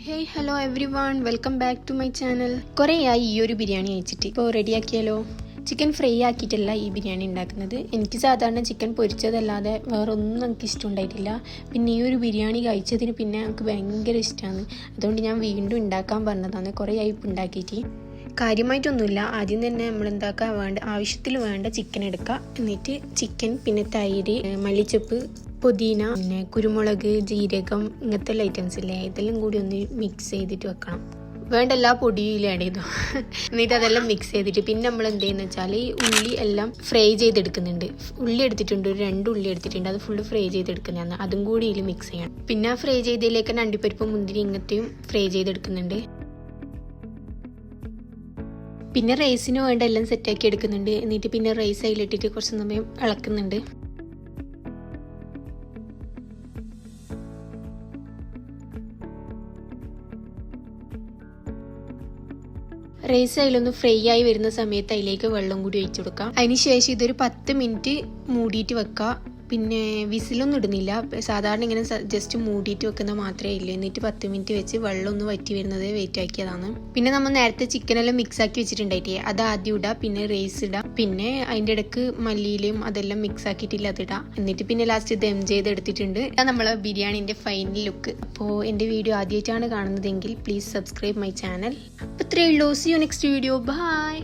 Hey hello everyone, welcome back to my channel. കുറേയായി ഈ ഒരു ബിരിയാണി കഴിച്ചിട്ട്. ഇപ്പോൾ റെഡിയാക്കിയാലോ? ചിക്കൻ ഫ്രൈ ആക്കിയിട്ടല്ല ഈ ബിരിയാണി ഉണ്ടാക്കുന്നത്. എനിക്ക് സാധാരണ ചിക്കൻ പൊരിച്ചതല്ലാതെ വേറൊന്നും എനിക്ക് ഇഷ്ടമുണ്ടായിട്ടില്ല. പിന്നെ ഈ ഒരു ബിരിയാണി കഴിച്ചതിന് പിന്നെ എനിക്ക് ഭയങ്കര ഇഷ്ടമാണ്. അതുകൊണ്ട് ഞാൻ വീണ്ടും ഉണ്ടാക്കാൻ പറഞ്ഞതാണ്. കുറേയായി ഇപ്പം ഉണ്ടാക്കിയിട്ട്. കാര്യമായിട്ടൊന്നുമില്ല. ആദ്യം തന്നെ നമ്മൾ ആവശ്യത്തിൽ വേണ്ട ചിക്കൻ എടുക്കുക. എന്നിട്ട് ചിക്കൻ, പിന്നെ തൈര്, മല്ലിച്ചപ്പ്, പുതിന, പിന്നെ കുരുമുളക്, ജീരകം, ഇങ്ങനത്തെ ഐറ്റംസ് ഇല്ലേ, ഇതെല്ലാം കൂടി ഒന്ന് മിക്സ് ചെയ്തിട്ട് വെക്കണം. വേണ്ട എല്ലാ പൊടിയും ആഡ് ചെയ്തു. എന്നിട്ട് അതെല്ലാം മിക്സ് ചെയ്തിട്ട് പിന്നെ നമ്മൾ എന്ത് ചെയ്യുന്ന വെച്ചാൽ ഈ ഉള്ളി എല്ലാം ഫ്രൈ ചെയ്തെടുക്കുന്നുണ്ട്. ഉള്ളി എടുത്തിട്ടുണ്ട്, ഒരു 2 ഉള്ളി എടുത്തിട്ടുണ്ട്. അത് ഫുള്ള് ഫ്രൈ ചെയ്തെടുക്കുന്നതാണ്. അതും കൂടി ഇതിൽ മിക്സ് ചെയ്യണം. പിന്നെ ഫ്രൈ ചെയ്തതിലേക്ക് അണ്ടിപ്പരിപ്പ്, മുന്തിരി ഇങ്ങനത്തെയും ഫ്രൈ ചെയ്തെടുക്കുന്നുണ്ട്. പിന്നെ റൈസിന് വേണ്ട എല്ലാം സെറ്റാക്കി എടുക്കുന്നുണ്ട്. എന്നിട്ട് പിന്നെ റൈസ് അതിലിട്ടിട്ട് കുറച്ച് സമയം ഇളക്കുന്നുണ്ട്. റൈസ് അതിലൊന്ന് ഫ്രൈ ആയി വരുന്ന സമയത്ത് അതിലേക്ക് വെള്ളം കൂടി ഒഴിച്ചു കൊടുക്കാം. അതിനുശേഷം ഇതൊരു 10 മിനിറ്റ് മൂടിയിട്ട് വെക്കാം. പിന്നെ വിസിലൊന്നും ഇടുന്നില്ല. സാധാരണ ഇങ്ങനെ ജസ്റ്റ് മൂടിയിട്ട് വെക്കുന്ന മാത്രമേ ഇല്ല. എന്നിട്ട് 10 മിനിറ്റ് വെച്ച് വെള്ളം ഒന്ന് വറ്റി വരുന്നത് വെയിറ്റ് ആക്കിയതാണ്. പിന്നെ നമ്മൾ നേരത്തെ ചിക്കനെല്ലാം മിക്സ് ആക്കി വെച്ചിട്ടുണ്ടായിട്ടേ, അത് ആദ്യം ഇടാം. പിന്നെ റൈസ് ഇടാം. പിന്നെ അതിൻ്റെ ഇടയ്ക്ക് മല്ലിയിലും അതെല്ലാം മിക്സ് ആക്കിയിട്ടില്ല, അതിടാം. എന്നിട്ട് പിന്നെ ലാസ്റ്റ് ദം ചെയ്തെടുത്തിട്ടുണ്ട്. അത് നമ്മളെ ബിരിയാണിൻ്റെ ഫൈനൽ ലുക്ക്. അപ്പോൾ എൻ്റെ വീഡിയോ ആദ്യമായിട്ടാണ് കാണുന്നതെങ്കിൽ പ്ലീസ് സബ്സ്ക്രൈബ് മൈ ചാനൽ. അപ്പോൾ ഇത്രയേ ഉള്ളൂ. See you next video. By.